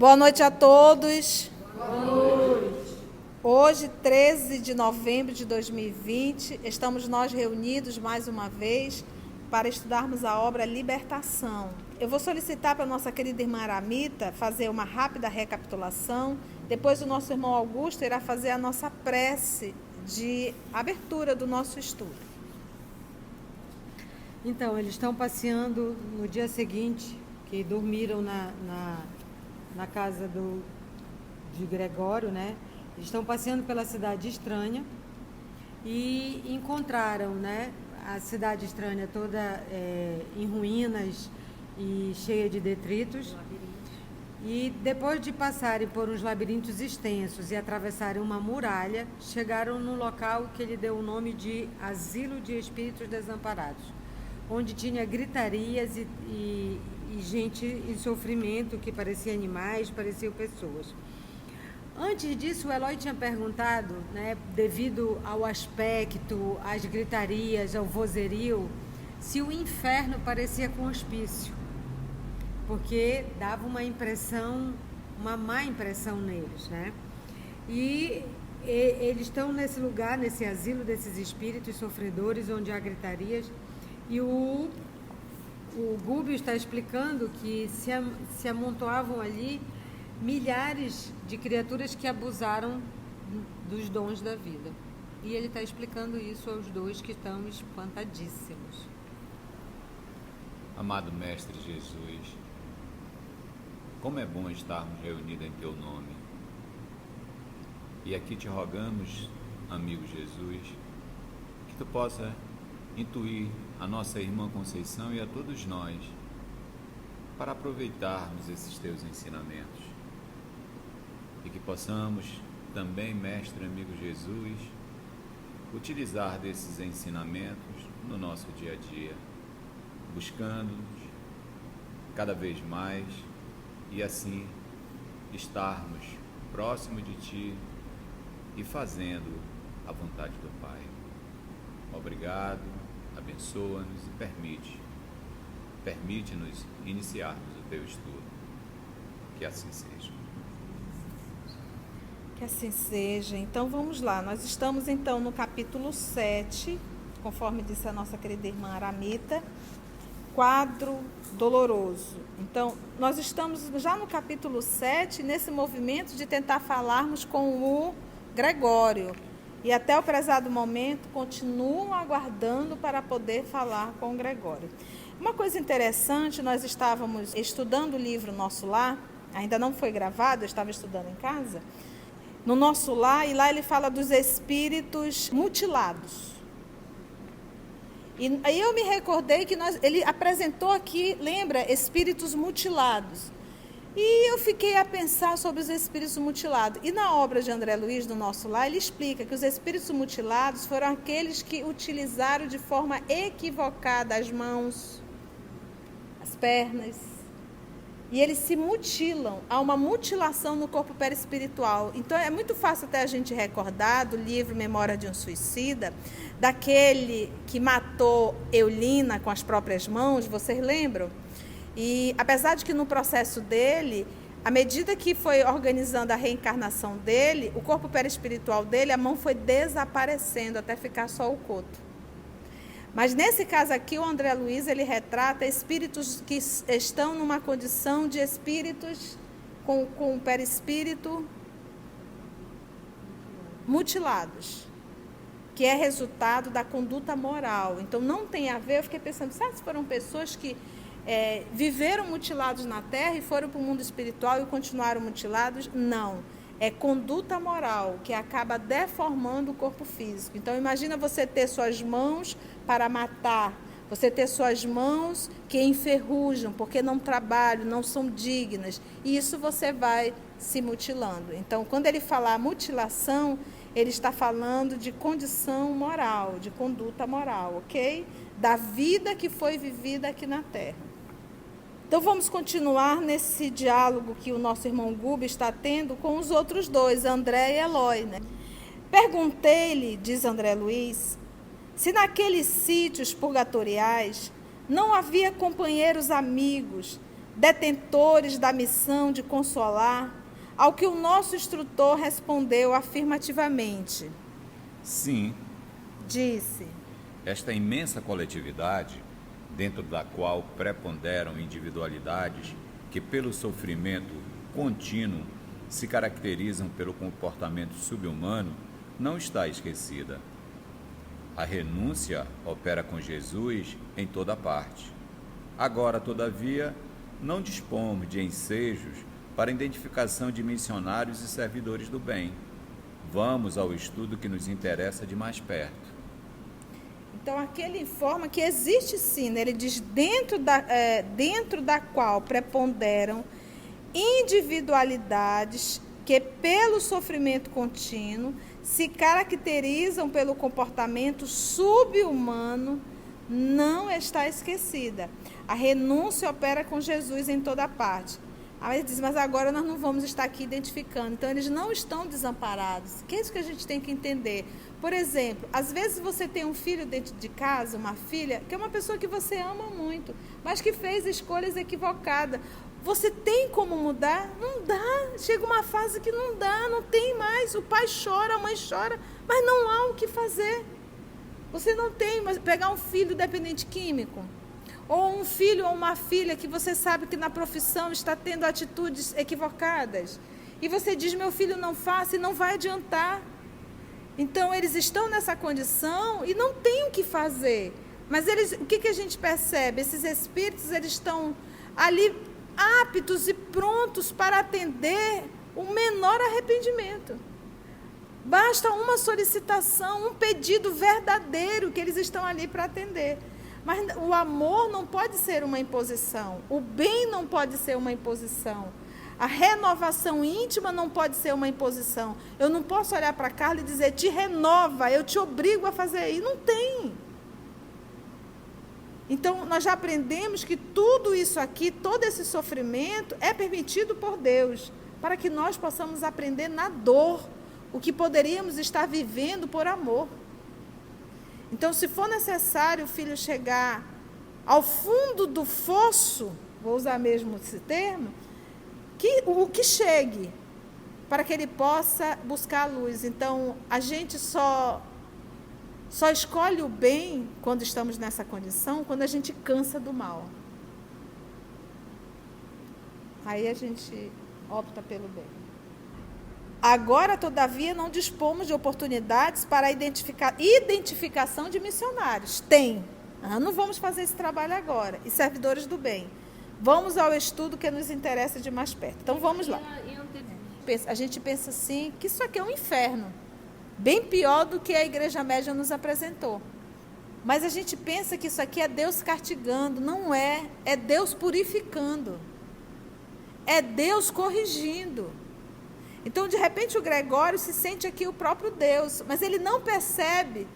Boa noite a todos. Boa noite. Hoje, 13 de novembro de 2020, estamos nós reunidos mais uma vez para estudarmos a obra Libertação. Eu vou solicitar para a nossa querida irmã Aramita fazer uma rápida recapitulação. Depois o nosso irmão Augusto irá fazer a nossa prece de abertura do nosso estudo. Então, eles estão passeando no dia seguinte, que dormiram na casa de Gregório, né? Eles estão passeando pela cidade estranha e encontraram, né, a cidade estranha toda em ruínas e cheia de detritos. E depois de passarem por uns labirintos extensos e atravessarem uma muralha, chegaram num local que ele deu o nome de Asilo de Espíritos Desamparados, onde tinha gritarias e gente em sofrimento, que parecia animais, pareciam pessoas. Antes disso, o Eloy tinha perguntado, né, devido ao aspecto, às gritarias, ao vozerio, se o inferno parecia com hospício, porque dava uma impressão, uma má impressão neles, né? E eles estão nesse lugar, nesse asilo desses espíritos sofredores, onde há gritarias, e o Gúbio está explicando que se amontoavam ali milhares de criaturas que abusaram dos dons da vida. E ele está explicando isso aos dois, que estão espantadíssimos. Amado Mestre Jesus, como é bom estarmos reunidos em Teu nome. E aqui te rogamos, amigo Jesus, que Tu possa intuir a nossa irmã Conceição e a todos nós para aproveitarmos esses Teus ensinamentos. E que possamos também, Mestre amigo Jesus, utilizar desses ensinamentos no nosso dia a dia, buscando-nos cada vez mais e assim estarmos próximo de Ti e fazendo a vontade do Pai. Obrigado, abençoa-nos e permite-nos iniciarmos o Teu estudo. Que assim seja. Que assim seja. Então vamos lá, nós estamos então no capítulo 7, conforme disse a nossa querida irmã Aramita, quadro doloroso. Então, nós estamos já no capítulo 7, nesse movimento de tentar falarmos com o Gregório. E até o prezado momento, continuam aguardando para poder falar com o Gregório. Uma coisa interessante, nós estávamos estudando o livro Nosso Lar, ainda não foi gravado, eu estava estudando em casa, no Nosso Lar, e lá ele fala dos espíritos mutilados. E aí eu me recordei que ele apresentou aqui, lembra, espíritos mutilados. E eu fiquei a pensar sobre os espíritos mutilados. E na obra de André Luiz, do Nosso Lar, ele explica que os espíritos mutilados foram aqueles que utilizaram de forma equivocada as mãos, as pernas. E eles se mutilam, há uma mutilação no corpo perispiritual. Então é muito fácil até a gente recordar do livro Memória de um Suicida, daquele que matou Eulina com as próprias mãos, vocês lembram? E apesar de que no processo dele, à medida que foi organizando a reencarnação dele, o corpo perispiritual dele, a mão foi desaparecendo até ficar só o coto. Mas nesse caso aqui, o André Luiz, ele retrata espíritos que estão numa condição de espíritos com o perispírito mutilados, que é resultado da conduta moral. Então não tem a ver, eu fiquei pensando, sabe se foram pessoas que viveram mutilados na Terra e foram para o mundo espiritual e continuaram mutilados? Não. É conduta moral que acaba deformando o corpo físico. Então, imagina você ter suas mãos para matar, você ter suas mãos que enferrujam, porque não trabalham, não são dignas. E isso você vai se mutilando. Então, quando ele fala mutilação, ele está falando de condição moral, de conduta moral, ok? Da vida que foi vivida aqui na Terra. Então vamos continuar nesse diálogo que o nosso irmão Gubi está tendo com os outros dois, André e Eloy, né? Perguntei-lhe, diz André Luiz, se naqueles sítios purgatoriais não havia companheiros amigos detentores da missão de consolar? Ao que o nosso instrutor respondeu afirmativamente. Sim. Disse: Esta imensa coletividade, dentro da qual preponderam individualidades que, pelo sofrimento contínuo, se caracterizam pelo comportamento subhumano, não está esquecida. A renúncia opera com Jesus em toda parte. Agora, todavia, não dispomos de ensejos para a identificação de missionários e servidores do bem. Vamos ao estudo que nos interessa de mais perto. Então, aqui ele informa que existe sim, né? Ele diz dentro da qual preponderam individualidades que, pelo sofrimento contínuo, se caracterizam pelo comportamento subhumano, não está esquecida. A renúncia opera com Jesus em toda parte. Aí ele diz, mas agora nós não vamos estar aqui identificando. Então, eles não estão desamparados. Que é isso que a gente tem que entender. Por exemplo, às vezes você tem um filho dentro de casa, uma filha, que é uma pessoa que você ama muito, mas que fez escolhas equivocadas. Você tem como mudar? Não dá. Chega uma fase que não dá, não tem mais. O pai chora, a mãe chora, mas não há o que fazer. Você não tem, mas pegar um filho dependente químico, ou um filho ou uma filha que você sabe que na profissão está tendo atitudes equivocadas, e você diz, meu filho não faça, e não vai adiantar. Então, eles estão nessa condição e não tem o que fazer. Mas o que a gente percebe? Esses espíritos, eles estão ali aptos e prontos para atender o menor arrependimento. Basta uma solicitação, um pedido verdadeiro que eles estão ali para atender. Mas o amor não pode ser uma imposição. O bem não pode ser uma imposição. A renovação íntima não pode ser uma imposição. Eu não posso olhar para a Carla e dizer, te renova, eu te obrigo a fazer isso. Não tem. Então, nós já aprendemos que tudo isso aqui, todo esse sofrimento é permitido por Deus, para que nós possamos aprender na dor o que poderíamos estar vivendo por amor. Então, se for necessário o filho chegar ao fundo do fosso, vou usar mesmo esse termo, o que chegue, para que ele possa buscar a luz. Então, a gente só escolhe o bem, quando estamos nessa condição, quando a gente cansa do mal. Aí a gente opta pelo bem. Agora, todavia, não dispomos de oportunidades para a identificação de missionários. Tem. Não vamos fazer esse trabalho agora. E servidores do bem. Vamos ao estudo que nos interessa de mais perto. Então, vamos lá. A gente pensa assim, que isso aqui é um inferno. Bem pior do que a Igreja Média nos apresentou. Mas a gente pensa que isso aqui é Deus castigando. Não é. É Deus purificando. É Deus corrigindo. Então, de repente, o Gregório se sente aqui o próprio Deus, mas ele não percebe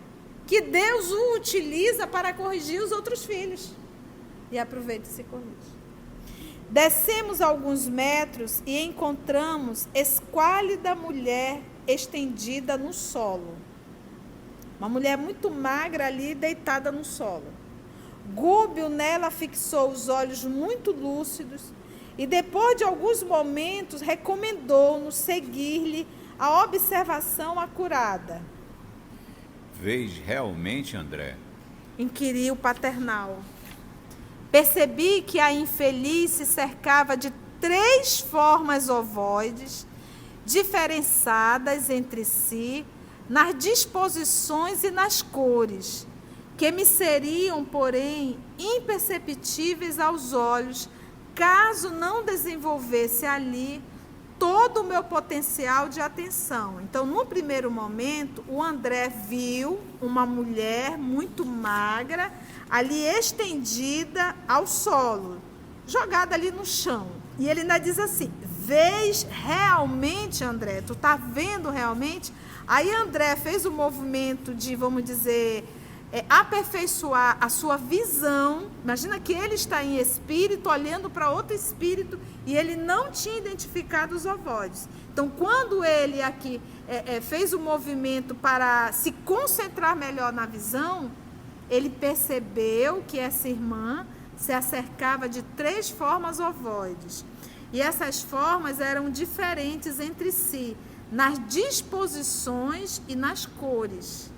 que Deus o utiliza para corrigir os outros filhos. E aproveita e se corrige. Descemos alguns metros e encontramos esquálida mulher estendida no solo. Uma mulher muito magra ali, deitada no solo. Gúbio nela fixou os olhos muito lúcidos e, depois de alguns momentos, recomendou-nos seguir-lhe a observação acurada. Vês realmente, André? Inquiriu o paternal. Percebi que a infeliz se cercava de 3 formas ovoides, diferenciadas entre si, nas disposições e nas cores, que me seriam, porém, imperceptíveis aos olhos, caso não desenvolvesse ali todo o meu potencial de atenção. Então, no primeiro momento, o André viu uma mulher muito magra, ali estendida ao solo, jogada ali no chão. E ele ainda diz assim, vês realmente, André? Tu tá vendo realmente? Aí André fez o movimento de, vamos dizer, aperfeiçoar a sua visão. Imagina que ele está em espírito, olhando para outro espírito, e ele não tinha identificado os ovoides. Então, quando ele aqui fez o movimento para se concentrar melhor na visão, ele percebeu que essa irmã se acercava de 3 formas ovoides. E essas formas eram diferentes entre si, nas disposições e nas cores.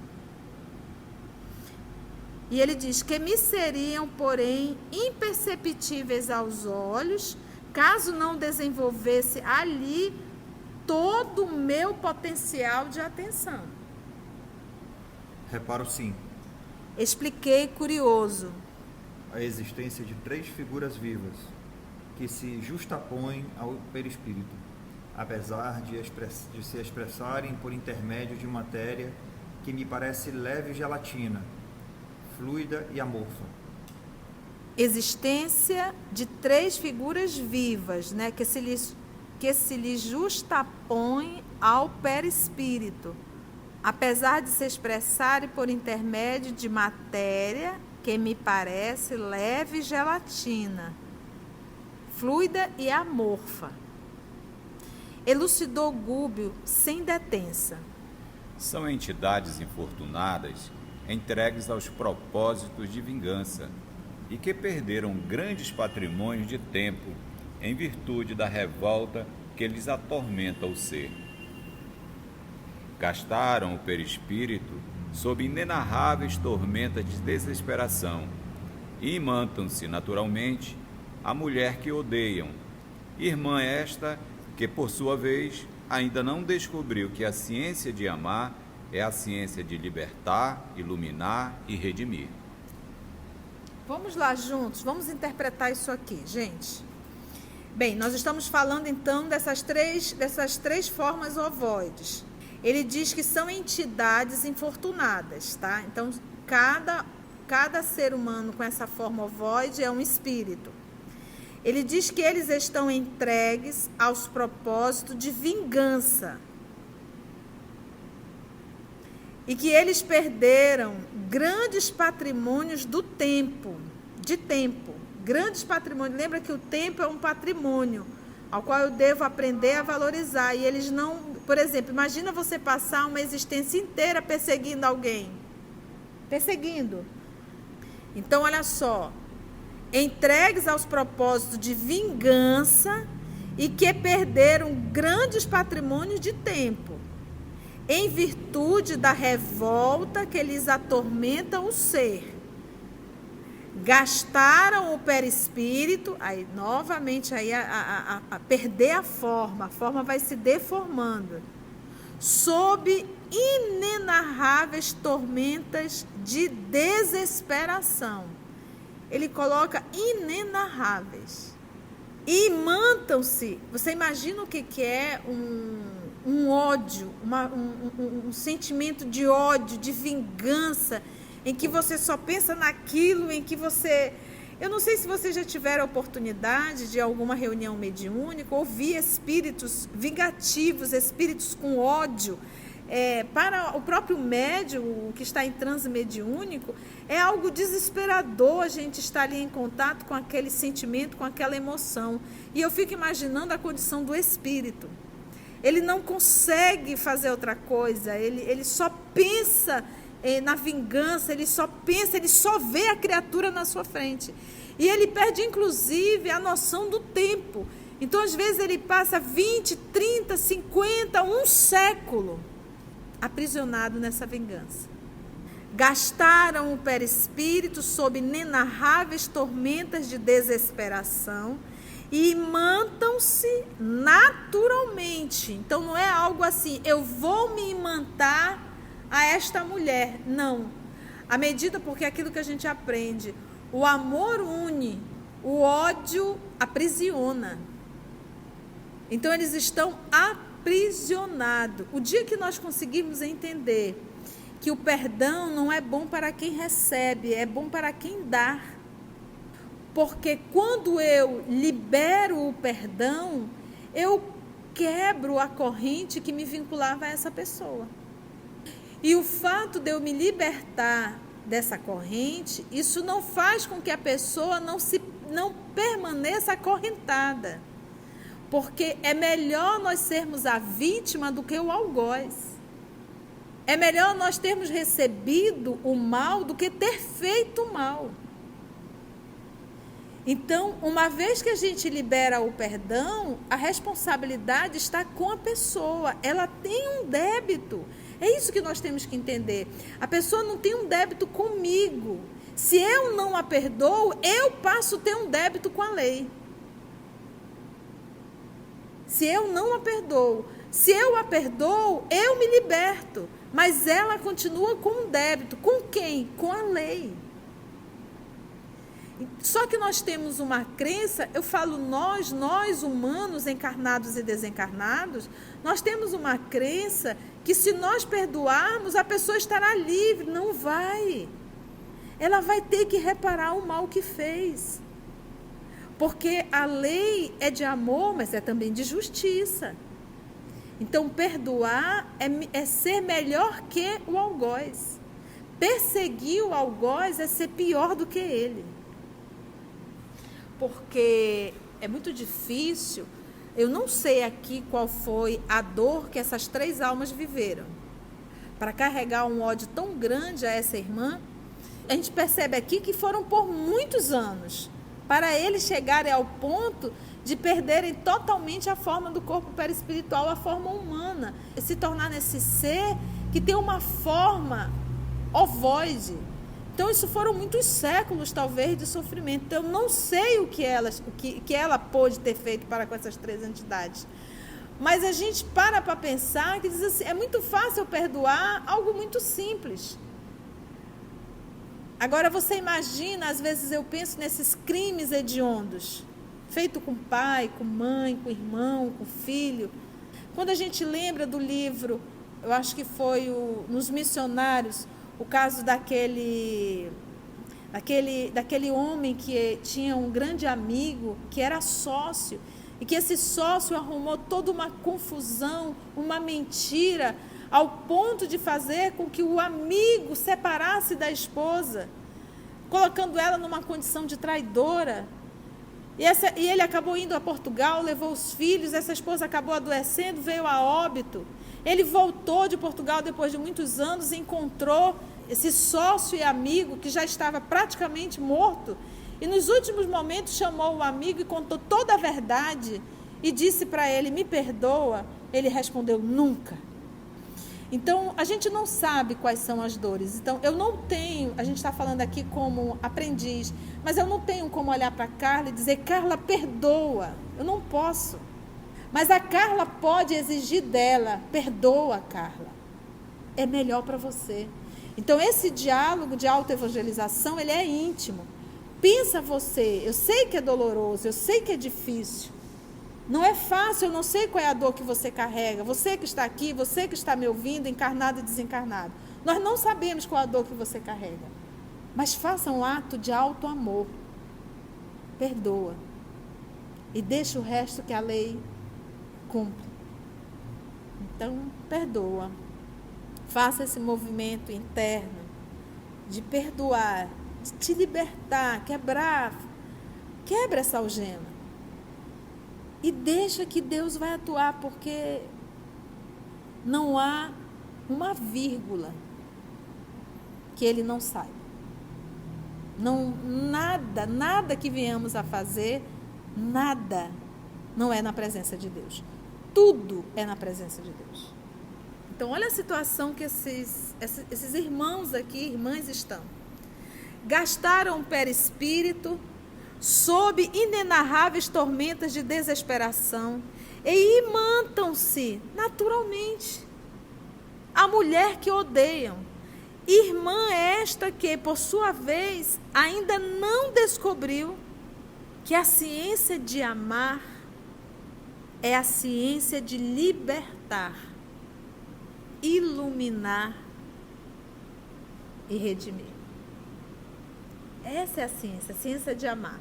E ele diz que me seriam, porém, imperceptíveis aos olhos, caso não desenvolvesse ali todo o meu potencial de atenção. Reparo sim. Expliquei curioso. A existência de 3 figuras vivas que se justapõem ao perispírito, apesar de se expressarem por intermédio de matéria que me parece leve gelatina, fluida e amorfa. Existência de 3 figuras vivas, né, que se lhe justapõem ao perispírito, apesar de se expressarem por intermédio de matéria que me parece leve gelatina, fluida e amorfa. Elucidou Gúbio sem detença. São entidades infortunadas entregues aos propósitos de vingança e que perderam grandes patrimônios de tempo em virtude da revolta que lhes atormenta o ser. Gastaram o perispírito sob inenarráveis tormentas de desesperação e imantam-se naturalmente a mulher que odeiam, irmã esta que, por sua vez, ainda não descobriu que a ciência de amar é a ciência de libertar, iluminar e redimir. Vamos lá juntos, vamos interpretar isso aqui, gente. Bem, nós estamos falando então dessas três formas ovoides. Ele diz que são entidades infortunadas, tá? Então, cada ser humano com essa forma ovoide é um espírito. Ele diz que eles estão entregues aos propósitos de vingança. E que eles perderam grandes patrimônios de tempo. Grandes patrimônios. Lembra que o tempo é um patrimônio ao qual eu devo aprender a valorizar. E eles não... Por exemplo, imagina você passar uma existência inteira perseguindo alguém. Perseguindo. Então, olha só. Entregues aos propósitos de vingança e que perderam grandes patrimônios de tempo, em virtude da revolta que lhes atormenta o ser. Gastaram o perispírito, aí novamente aí a perder a forma vai se deformando, sob inenarráveis tormentas de desesperação. Ele coloca inenarráveis. E imantam-se. Você imagina o que é um ódio, um sentimento de ódio, de vingança, em que você só pensa naquilo, em que você... Eu não sei se vocês já tiveram a oportunidade de alguma reunião mediúnica, ouvir espíritos vingativos, espíritos com ódio. Para o próprio médium, que está em transe mediúnico, é algo desesperador a gente estar ali em contato com aquele sentimento, com aquela emoção. E eu fico imaginando a condição do espírito. Ele não consegue fazer outra coisa, ele só pensa na vingança, ele só vê a criatura na sua frente. E ele perde, inclusive, a noção do tempo. Então, às vezes, ele passa 20, 30, 50, um século aprisionado nessa vingança. Gastaram o perispírito sob inenarráveis tormentas de desesperação e imantam-se naturalmente. Então, não é algo assim, eu vou me imantar a esta mulher. Não. À medida, porque é aquilo que a gente aprende, o amor une, o ódio aprisiona. Então, eles estão aprisionado. O dia que nós conseguirmos entender que o perdão não é bom para quem recebe, é bom para quem dá. Porque quando eu libero o perdão, eu quebro a corrente que me vinculava a essa pessoa. E o fato de eu me libertar dessa corrente, isso não faz com que a pessoa não permaneça acorrentada. Porque é melhor nós sermos a vítima do que o algoz. É melhor nós termos recebido o mal do que ter feito o mal. Então, uma vez que a gente libera o perdão, a responsabilidade está com a pessoa. Ela tem um débito. É isso que nós temos que entender. A pessoa não tem um débito comigo. Se eu não a perdoo, eu passo a ter um débito com a lei. Se eu não a perdoo, se eu a perdoo, eu me liberto. Mas ela continua com um débito. Com quem? Com a lei. Só que nós temos uma crença, eu falo nós humanos, encarnados e desencarnados, nós temos uma crença que se nós perdoarmos, a pessoa estará livre. Não vai. Ela vai ter que reparar o mal que fez. Porque a lei é de amor, mas é também de justiça. Então, perdoar é ser melhor que o algoz. Perseguir o algoz é ser pior do que ele. Porque é muito difícil, eu não sei aqui qual foi a dor que essas 3 almas viveram. Para carregar um ódio tão grande a essa irmã, a gente percebe aqui que foram por muitos anos, para eles chegarem ao ponto de perderem totalmente a forma do corpo perispiritual, a forma humana, e se tornar nesse ser que tem uma forma ovoide. Então, isso foram muitos séculos, talvez, de sofrimento. Então, eu não sei o que ela pôde ter feito para com essas 3 entidades. Mas a gente para pensar que diz assim, é muito fácil perdoar algo muito simples. Agora, você imagina, às vezes eu penso nesses crimes hediondos, feito com pai, com mãe, com irmão, com filho. Quando a gente lembra do livro, eu acho que foi nos Missionários, o caso daquele homem que tinha um grande amigo, que era sócio, e que esse sócio arrumou toda uma confusão, uma mentira, ao ponto de fazer com que o amigo separasse da esposa, colocando ela numa condição de traidora. E ele acabou indo a Portugal, levou os filhos, essa esposa acabou adoecendo, veio a óbito. Ele voltou de Portugal depois de muitos anos e encontrou esse sócio e amigo que já estava praticamente morto. E nos últimos momentos chamou o amigo e contou toda a verdade e disse para ele, me perdoa? Ele respondeu, nunca. Então, a gente não sabe quais são as dores. Então, eu não tenho, a gente está falando aqui como aprendiz, mas eu não tenho como olhar para a Carla e dizer, Carla, perdoa. Eu não posso. Mas a Carla pode exigir dela, perdoa, Carla. É melhor para você. Então, esse diálogo de autoevangelização, ele é íntimo. Pensa você, eu sei que é doloroso, eu sei que é difícil. Não é fácil, eu não sei qual é a dor que você carrega. Você que está aqui, você que está me ouvindo, encarnado e desencarnado. Nós não sabemos qual é a dor que você carrega. Mas faça um ato de alto amor. Perdoa. E deixa o resto que a lei cumpre. Então, perdoa. Faça esse movimento interno de perdoar, de te libertar, quebra essa algema. E deixa que Deus vai atuar, porque não há uma vírgula que Ele não saiba. Não, nada que venhamos a fazer, nada não é na presença de Deus. Tudo é na presença de Deus. Então, olha a situação que esses irmãos aqui, irmãs estão. Gastaram o perispírito sob inenarráveis tormentas de desesperação e imantam-se naturalmente a mulher que odeiam. Irmã esta que, por sua vez, ainda não descobriu que a ciência de amar é a ciência de libertar, iluminar e redimir. Essa é a ciência de amar.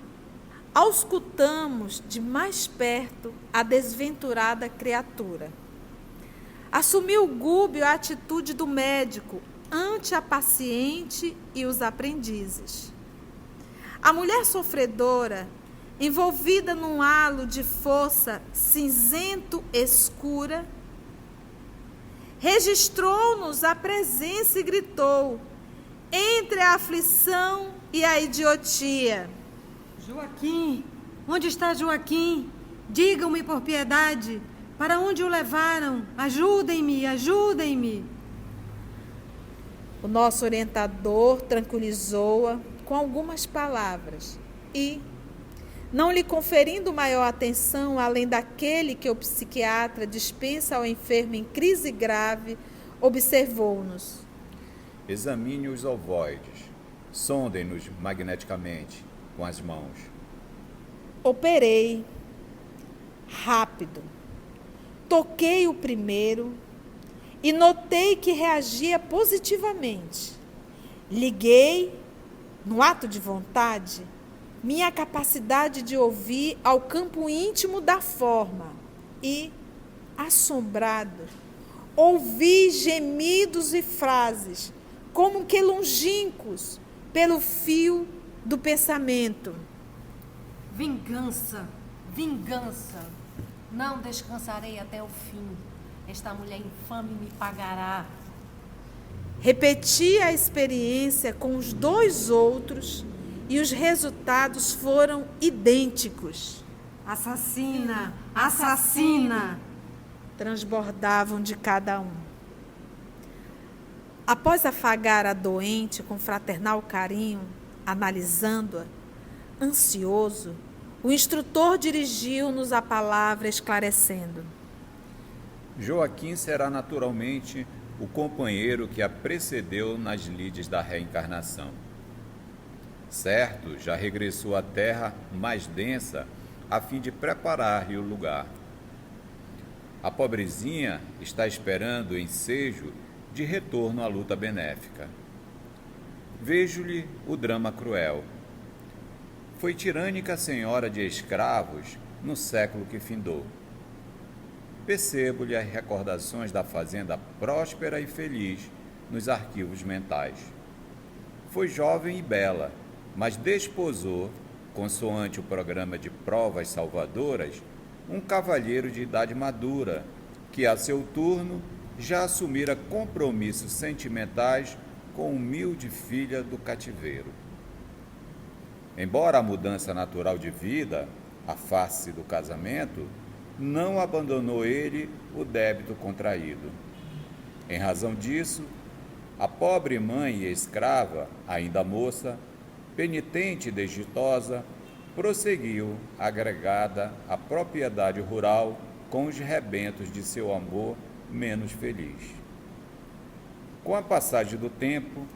Auscultamos de mais perto a desventurada criatura. Assumiu Gúbio a atitude do médico ante a paciente e os aprendizes. A mulher sofredora, envolvida num halo de força cinzento escura, registrou-nos a presença e gritou, entre a aflição e a idiotia: Joaquim, onde está Joaquim? Digam-me por piedade, para onde o levaram? Ajudem-me, ajudem-me. O nosso orientador tranquilizou-a com algumas palavras e, não lhe conferindo maior atenção além daquele que o psiquiatra dispensa ao enfermo em crise grave, observou-nos. Examine os ovoides, sondem-nos magneticamente com as mãos. Operei. Rápido. Toquei o primeiro e notei que reagia positivamente. Liguei, no ato de vontade, minha capacidade de ouvir ao campo íntimo da forma e, assombrado, ouvi gemidos e frases, como que longínquos, pelo fio do pensamento. Vingança, vingança. Não descansarei até o fim. Esta mulher infame me pagará. Repeti a experiência com os dois outros e os resultados foram idênticos. Assassina, assassina! Transbordavam de cada um. Após afagar a doente com fraternal carinho, analisando-a, ansioso, o instrutor dirigiu-nos a palavra esclarecendo. Joaquim será naturalmente o companheiro que a precedeu nas lides da reencarnação. Certo, já regressou à terra mais densa a fim de preparar-lhe o lugar. A pobrezinha está esperando o ensejo de retorno à luta benéfica. Vejo-lhe o drama cruel. Foi tirânica senhora de escravos no século que findou. Percebo-lhe as recordações da fazenda próspera e feliz nos arquivos mentais. Foi jovem e bela, mas desposou, consoante o programa de provas salvadoras, um cavalheiro de idade madura, que a seu turno já assumira compromissos sentimentais com humilde filha do cativeiro. Embora a mudança natural de vida, a face do casamento, não abandonou ele o débito contraído. Em razão disso, a pobre mãe e escrava, ainda moça, penitente e desditosa, prosseguiu agregada à propriedade rural com os rebentos de seu amor menos feliz. Com a passagem do tempo,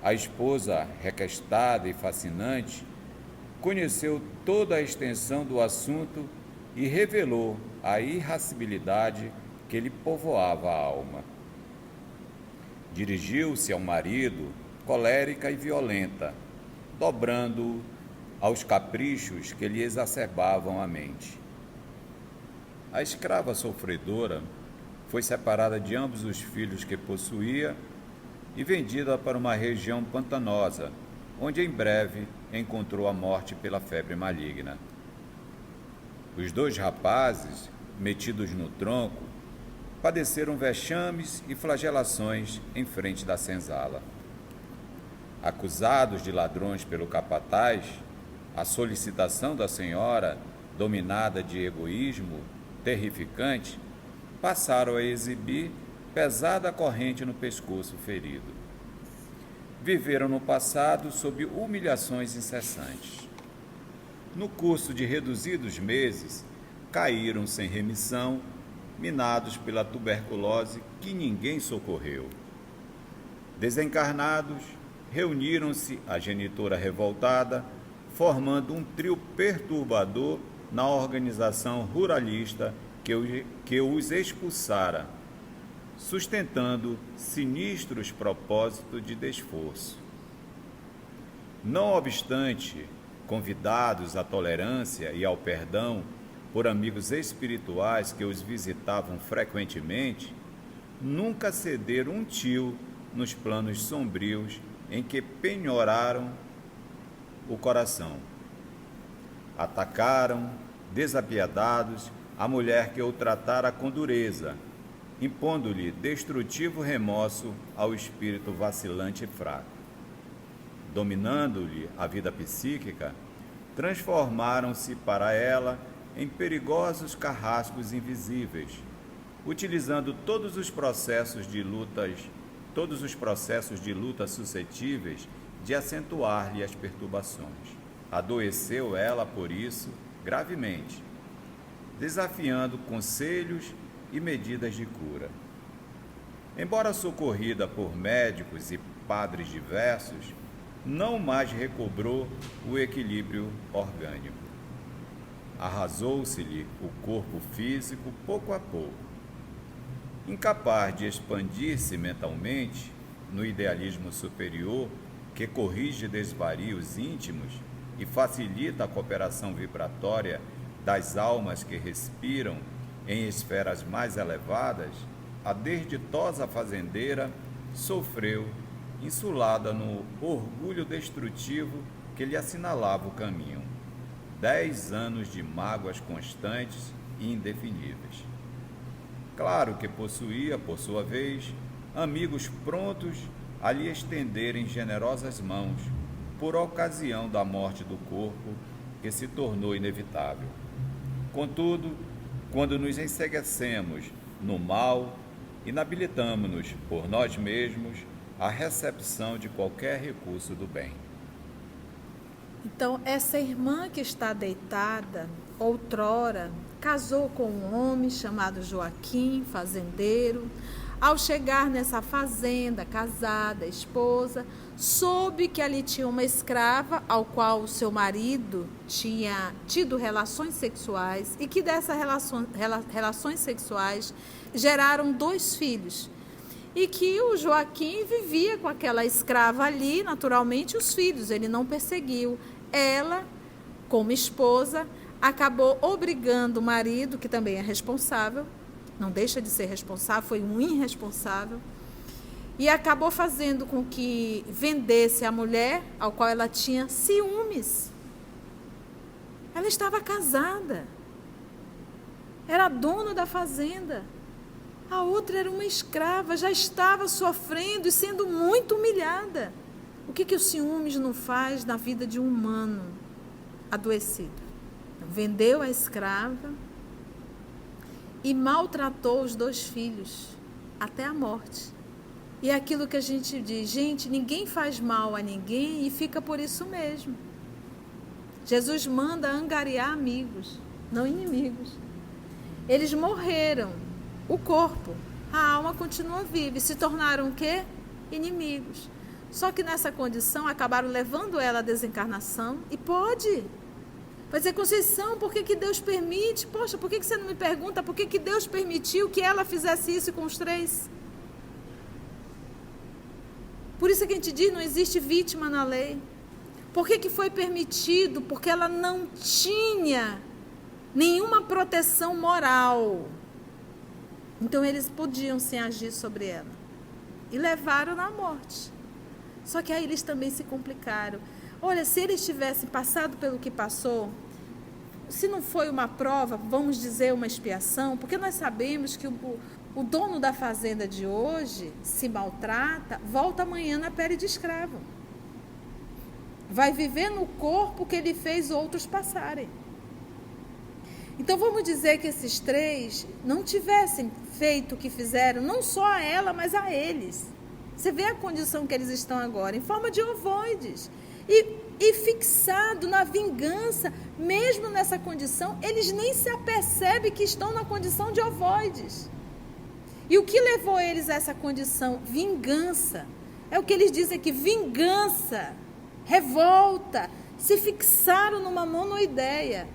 a esposa requestada e fascinante conheceu toda a extensão do assunto e revelou a irascibilidade que lhe povoava a alma. Dirigiu-se ao marido, colérica e violenta, dobrando-o aos caprichos que lhe exacerbavam a mente. A escrava sofredora foi separada de ambos os filhos que possuía e vendida para uma região pantanosa, onde em breve encontrou a morte pela febre maligna. Os dois rapazes, metidos no tronco, padeceram vexames e flagelações em frente da senzala. Acusados de ladrões pelo capataz, a solicitação da senhora, dominada de egoísmo terrificante, passaram a exibir pesada corrente no pescoço ferido. Viveram no passado sob humilhações incessantes. No curso de reduzidos meses, caíram sem remissão, minados pela tuberculose que ninguém socorreu. Desencarnados, reuniram-se a genitora revoltada, formando um trio perturbador na organização ruralista que os expulsara, sustentando sinistros propósitos de desforço. Não obstante, convidados à tolerância e ao perdão por amigos espirituais que os visitavam frequentemente, nunca cederam um tio nos planos sombrios em que penhoraram o coração. Atacaram, desapiedados, a mulher que o tratara com dureza, impondo-lhe destrutivo remorso ao espírito vacilante e fraco. Dominando-lhe a vida psíquica, transformaram-se para ela em perigosos carrascos invisíveis, utilizando todos os processos de luta suscetíveis de acentuar-lhe as perturbações. Adoeceu ela, por isso, gravemente, desafiando conselhos e medidas de cura. Embora socorrida por médicos e padres diversos, não mais recobrou o equilíbrio orgânico. Arrasou-se-lhe o corpo físico pouco a pouco. Incapaz de expandir-se mentalmente no idealismo superior que corrige desvarios íntimos e facilita a cooperação vibratória das almas que respiram em esferas mais elevadas, a desditosa fazendeira sofreu, insulada no orgulho destrutivo que lhe assinalava o caminho. 10 anos de mágoas constantes e indefiníveis. Claro que possuía, por sua vez, amigos prontos a lhe estenderem generosas mãos por ocasião da morte do corpo que se tornou inevitável. Contudo, quando nos enceguecemos no mal, inabilitamo-nos por nós mesmos à recepção de qualquer recurso do bem. Então, essa irmã que está deitada, outrora, casou com um homem chamado Joaquim, fazendeiro. Ao chegar nessa fazenda, casada, esposa, soube que ali tinha uma escrava, ao qual o seu marido tinha tido relações sexuais e que dessas relações sexuais geraram 2 filhos. E que o Joaquim vivia com aquela escrava ali, naturalmente, os filhos, ele não perseguiu. Ela, como esposa, acabou obrigando o marido, que também é responsável, não deixa de ser responsável, foi um irresponsável, e acabou fazendo com que vendesse a mulher, ao qual ela tinha ciúmes. Ela estava casada, era dona da fazenda. A outra era uma escrava, já estava sofrendo e sendo muito humilhada. O que o ciúmes não faz na vida de um humano adoecido? Vendeu a escrava e maltratou os 2 filhos até a morte. E é aquilo que a gente diz, gente, ninguém faz mal a ninguém e fica por isso mesmo. Jesus manda angariar amigos, não inimigos. Eles morreram, o corpo, a alma continua viva e se tornaram o quê? Inimigos. Só que nessa condição acabaram levando ela à desencarnação e pode. Vai dizer, Conceição, por que Deus permite? Poxa, por que você não me pergunta por que Deus permitiu que ela fizesse isso com os 3? Por isso que a gente diz, não existe vítima na lei. Por que foi permitido? Porque ela não tinha nenhuma proteção moral. Então eles podiam sim agir sobre ela. E levaram na morte. Só que aí eles também se complicaram. Olha, se eles tivessem passado pelo que passou, se não foi uma prova, vamos dizer uma expiação, porque nós sabemos que o dono da fazenda de hoje se maltrata, volta amanhã na pele de escravo. Vai viver no corpo que ele fez outros passarem. Então vamos dizer que esses 3 não tivessem feito o que fizeram, não só a ela, mas a eles. Você vê a condição que eles estão agora, em forma de ovoides. E fixado na vingança, mesmo nessa condição, eles nem se apercebem que estão na condição de ovoides. E o que levou eles a essa condição? Vingança. É o que eles dizem aqui, vingança, revolta, se fixaram numa monoideia.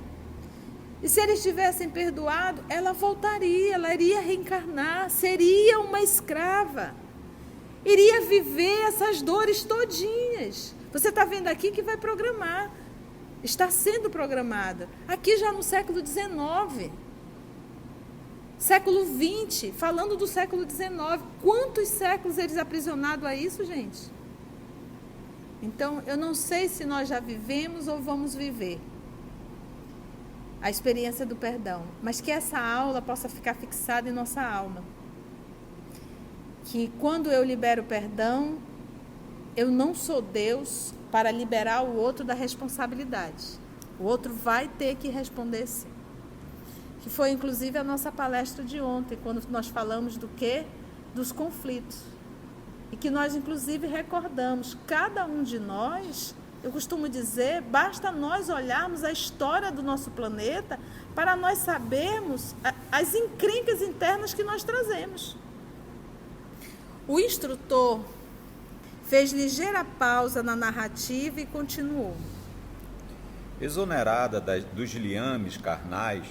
E se eles tivessem perdoado, ela voltaria, ela iria reencarnar, seria uma escrava. Iria viver essas dores todinhas. Você está vendo aqui que vai programar. Está sendo programada. Aqui já no século XIX. Século XX, falando do século XIX. Quantos séculos eles aprisionados a isso, gente? Então, eu não sei se nós já vivemos ou vamos viver a experiência do perdão, mas que essa aula possa ficar fixada em nossa alma. Que quando eu libero o perdão, eu não sou Deus para liberar o outro da responsabilidade. O outro vai ter que responder sim. Que foi, inclusive, a nossa palestra de ontem, quando nós falamos do quê? Dos conflitos. E que nós, inclusive, recordamos, cada um de nós, eu costumo dizer, basta nós olharmos a história do nosso planeta para nós sabermos as encrencas internas que nós trazemos. O instrutor fez ligeira pausa na narrativa e continuou. Exonerada dos liames carnais,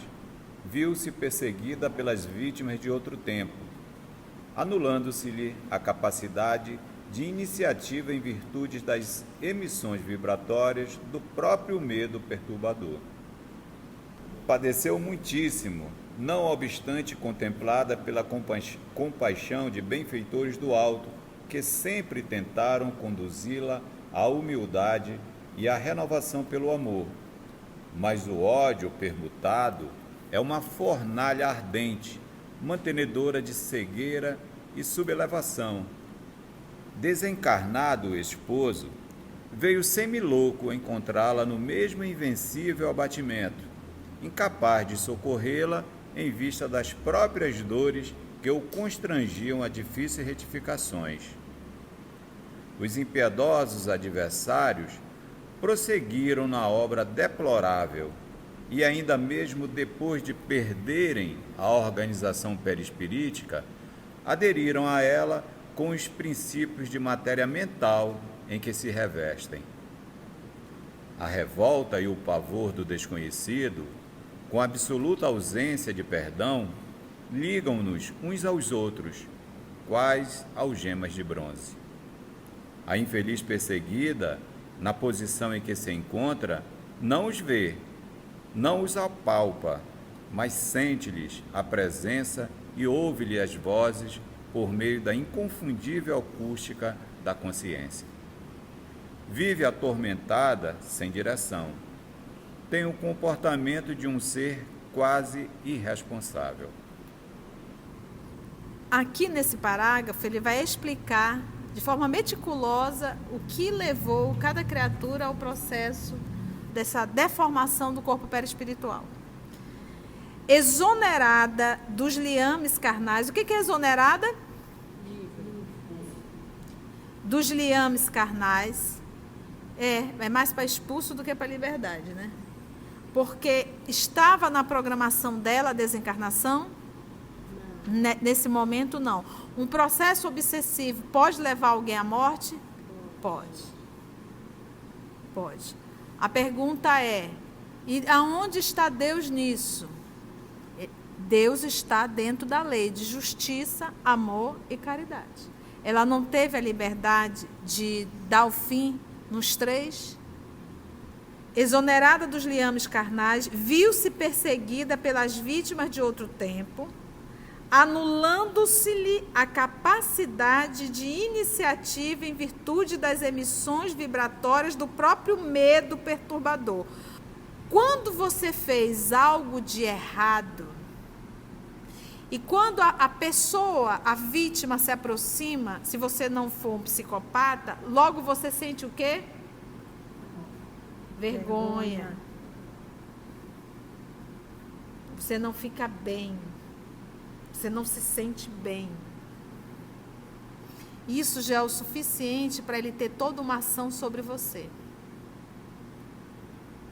viu-se perseguida pelas vítimas de outro tempo, anulando-se-lhe a capacidade de iniciativa em virtude das emissões vibratórias do próprio medo perturbador. Padeceu muitíssimo, não obstante contemplada pela compaixão de benfeitores do alto, que sempre tentaram conduzi-la à humildade e à renovação pelo amor. Mas o ódio permutado é uma fornalha ardente, mantenedora de cegueira e subelevação. Desencarnado o esposo, veio semilouco encontrá-la no mesmo invencível abatimento, incapaz de socorrê-la em vista das próprias dores que o constrangiam a difíceis retificações. Os impiedosos adversários prosseguiram na obra deplorável e ainda mesmo depois de perderem a organização perispirítica, aderiram a ela com os princípios de matéria mental em que se revestem. A revolta e o pavor do desconhecido, com absoluta ausência de perdão, ligam-nos uns aos outros, quais algemas de bronze. A infeliz perseguida, na posição em que se encontra, não os vê, não os apalpa, mas sente-lhes a presença e ouve-lhe as vozes por meio da inconfundível acústica da consciência. Vive atormentada sem direção. Tem o comportamento de um ser quase irresponsável. Aqui nesse parágrafo, ele vai explicar de forma meticulosa o que levou cada criatura ao processo dessa deformação do corpo perispiritual. Exonerada dos liames carnais. O que é exonerada? Dos liames carnais. É mais para expulso do que para liberdade, né? Porque estava na programação dela a desencarnação? Nesse momento, não. Um processo obsessivo pode levar alguém à morte? Pode. Pode. A pergunta é, e aonde está Deus nisso? Deus está dentro da lei de justiça, amor e caridade. Ela não teve a liberdade de dar o fim nos três? Exonerada dos liames carnais, viu-se perseguida pelas vítimas de outro tempo, anulando-se-lhe a capacidade de iniciativa em virtude das emissões vibratórias do próprio medo perturbador. Quando você fez algo de errado, e quando a pessoa, a vítima, se aproxima, se você não for um psicopata, logo você sente o quê? Vergonha. Você não fica bem. Você não se sente bem. Isso já é o suficiente para ele ter toda uma ação sobre você.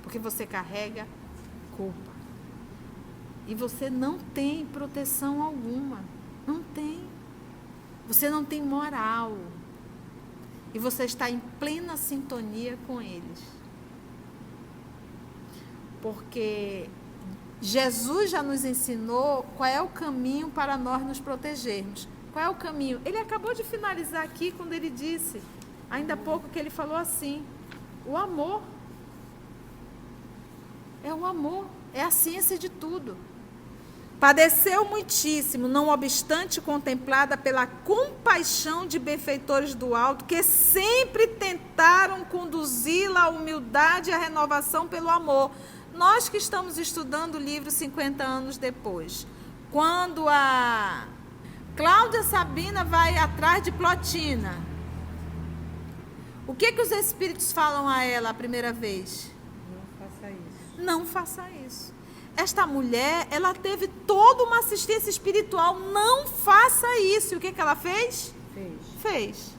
Porque você carrega culpa. E você não tem proteção alguma. Não tem. Você não tem moral. E você está em plena sintonia com eles. Porque Jesus já nos ensinou qual é o caminho para nós nos protegermos. Qual é o caminho? Ele acabou de finalizar aqui quando ele disse, ainda há pouco que ele falou assim, o amor. É o amor, é a ciência de tudo. Padeceu muitíssimo, não obstante contemplada pela compaixão de benfeitores do alto, que sempre tentaram conduzi-la à humildade e à renovação pelo amor. Nós que estamos estudando o livro 50 anos depois, quando a Cláudia Sabina vai atrás de Plotina, o que os espíritos falam a ela a primeira vez? Não faça isso. Não faça isso. Esta mulher, ela teve toda uma assistência espiritual. Não faça isso. E o que ela fez? Fez.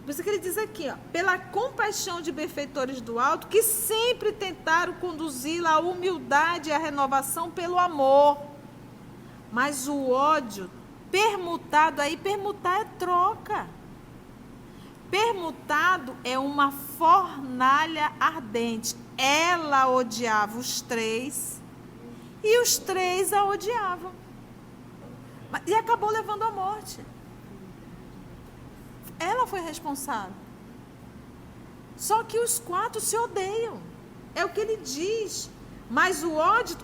Por isso que ele diz aqui, ó, pela compaixão de benfeitores do alto, que sempre tentaram conduzi-la à humildade e à renovação pelo amor. Mas o ódio permutado, aí permutar é troca. Permutado é uma fornalha ardente. Ela odiava os três e os três a odiavam. E acabou levando à morte. Ela foi responsável. Só que os quatro se odeiam. É o que ele diz. Mas o ódio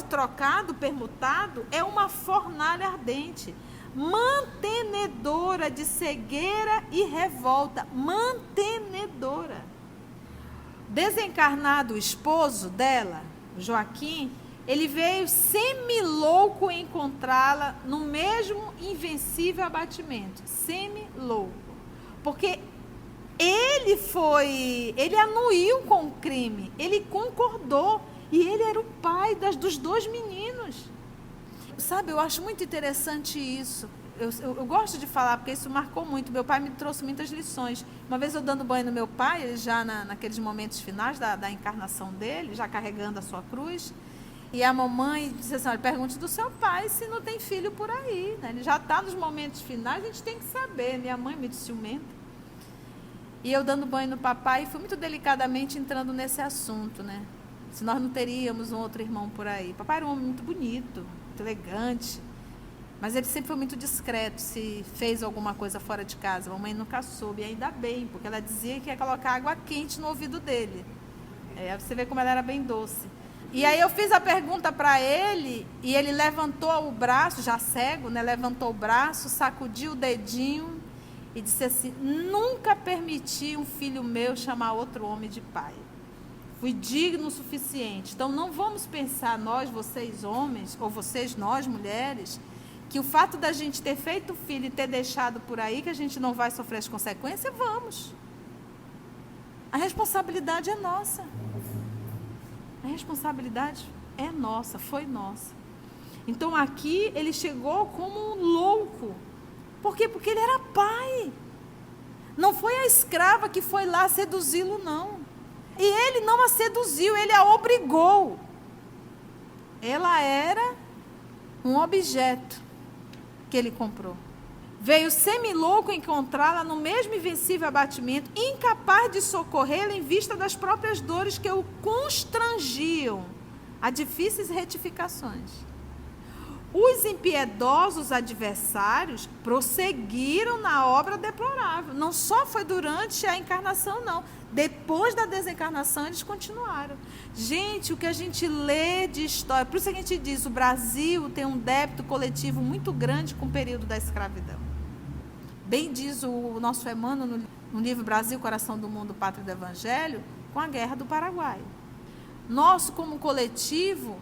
trocado, permutado, é uma fornalha ardente, mantenedora de cegueira e revolta. Mantenedora. Desencarnado o esposo dela, Joaquim, ele veio semi-louco encontrá-la no mesmo invencível abatimento. Semi-louco. Porque ele anuiu com o crime, ele concordou, e ele era o pai dos dois meninos. Sabe, eu acho muito interessante isso. Eu gosto de falar, porque isso marcou muito. Meu pai me trouxe muitas lições. Uma vez eu dando banho no meu pai, ele já naqueles momentos finais da encarnação dele, já carregando a sua cruz, e a mamãe disse assim, olha, pergunte do seu pai se não tem filho por aí, né? Ele já está nos momentos finais, a gente tem que saber. Minha mãe me disse ciumenta. E eu dando banho no papai, fui muito delicadamente entrando nesse assunto, né? Se nós não teríamos um outro irmão por aí. Papai era um homem muito bonito, muito elegante, mas ele sempre foi muito discreto. Se fez alguma coisa fora de casa, a mamãe nunca soube, e ainda bem, porque ela dizia que ia colocar água quente no ouvido dele. Você vê como ela era bem doce. E aí eu fiz a pergunta para ele, e ele levantou o braço, já cego, né? Levantou o braço, sacudiu o dedinho e disse assim, nunca permiti um filho meu chamar outro homem de pai. Fui digno o suficiente. Então não vamos pensar nós, vocês homens, ou vocês, nós mulheres, que o fato da gente ter feito filho e ter deixado por aí, que a gente não vai sofrer as consequências, vamos. A responsabilidade é nossa. A responsabilidade é nossa, foi nossa. Então aqui ele chegou como um louco. Por quê? Porque ele era pai. Não foi a escrava que foi lá seduzi-lo, não. E ele não a seduziu, ele a obrigou. Ela era um objeto que ele comprou. Veio semi-louco encontrá-la no mesmo invencível abatimento, incapaz de socorrê-la em vista das próprias dores que o constrangiam a difíceis retificações. Os impiedosos adversários prosseguiram na obra deplorável. Não só foi durante a encarnação, não. Depois da desencarnação, eles continuaram. Gente, o que a gente lê de história... Por isso a gente diz, o Brasil tem um débito coletivo muito grande com o período da escravidão. Bem diz o nosso Emmanuel no livro Brasil, Coração do Mundo, Pátria do Evangelho, com a Guerra do Paraguai. Nós, como coletivo...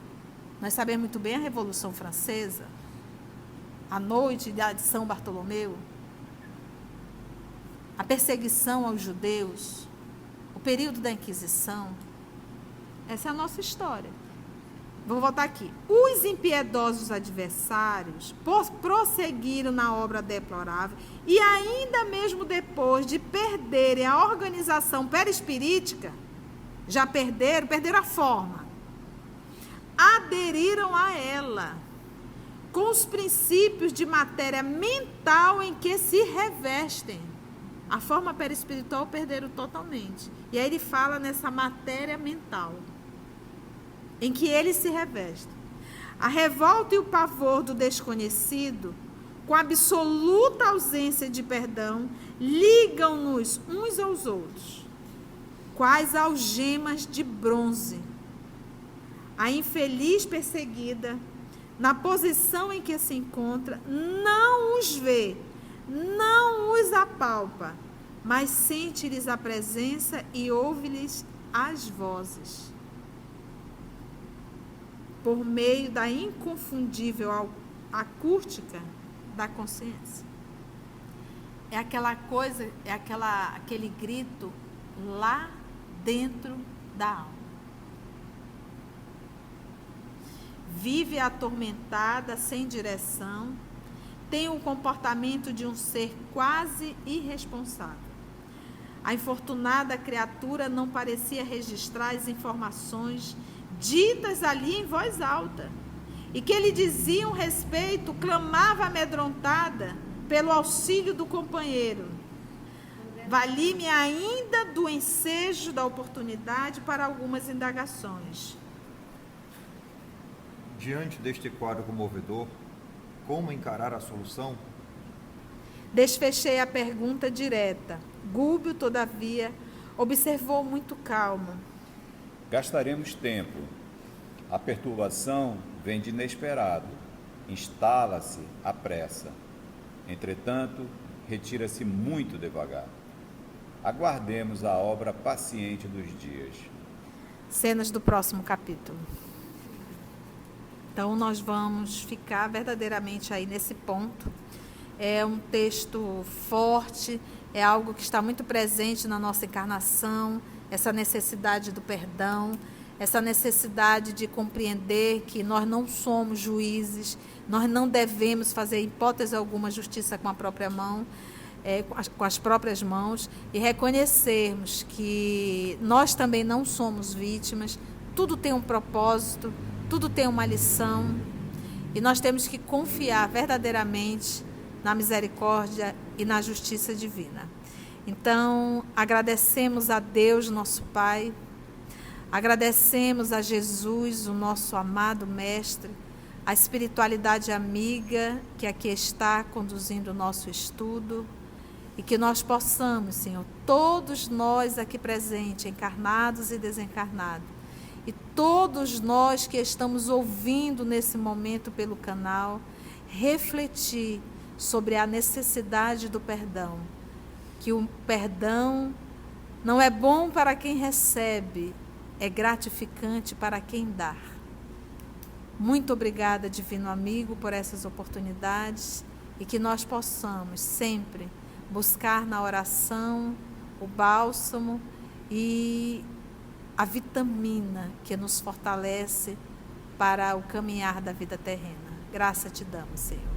Nós sabemos muito bem a Revolução Francesa, a noite de São Bartolomeu, a perseguição aos judeus, o período da Inquisição. Essa é a nossa história. Vou voltar aqui. Os impiedosos adversários prosseguiram na obra deplorável e ainda mesmo depois de perderem a organização perispirítica, já perderam a forma. Aderiram a ela, com os princípios de matéria mental em que se revestem. A forma perispiritual perderam totalmente. E aí ele fala nessa matéria mental, em que eles se revestem. A revolta e o pavor do desconhecido, com absoluta ausência de perdão, ligam-nos uns aos outros, quais algemas de bronze. A infeliz perseguida, na posição em que se encontra, não os vê, não os apalpa, mas sente-lhes a presença e ouve-lhes as vozes. Por meio da inconfundível acústica da consciência. É aquela coisa, aquele grito lá dentro da alma. vive atormentada, sem direção, tem o comportamento de um ser quase irresponsável. A infortunada criatura não parecia registrar as informações ditas ali em voz alta, e que lhe diziam respeito, clamava amedrontada pelo auxílio do companheiro. Vali-me ainda do ensejo da oportunidade para algumas indagações. Diante deste quadro comovedor, como encarar a solução? Desfechei a pergunta direta. Gúbio, todavia, observou muito calmo. Gastaremos tempo. A perturbação vem de inesperado. Instala-se à pressa. Entretanto, retira-se muito devagar. Aguardemos a obra paciente dos dias. Cenas do próximo capítulo. Então, nós vamos ficar verdadeiramente aí nesse ponto. É um texto forte, é algo que está muito presente na nossa encarnação, essa necessidade do perdão, essa necessidade de compreender que nós não somos juízes, nós não devemos fazer, em hipótese alguma, justiça com a própria mão, com as próprias mãos, e reconhecermos que nós também não somos vítimas, tudo tem um propósito, tudo tem uma lição, e nós temos que confiar verdadeiramente na misericórdia e na justiça divina. Então, agradecemos a Deus, nosso Pai, agradecemos a Jesus, o nosso amado Mestre, a espiritualidade amiga que aqui está conduzindo o nosso estudo, e que nós possamos, Senhor, todos nós aqui presentes, encarnados e desencarnados, e todos nós que estamos ouvindo nesse momento pelo canal, refletir sobre a necessidade do perdão, que o perdão não é bom para quem recebe, é gratificante para quem dá. Muito obrigada, divino amigo, por essas oportunidades, e que nós possamos sempre buscar na oração o bálsamo e a vitamina que nos fortalece para o caminhar da vida terrena. Graça te damos, Senhor.